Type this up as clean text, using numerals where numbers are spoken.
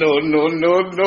No, no, no, no.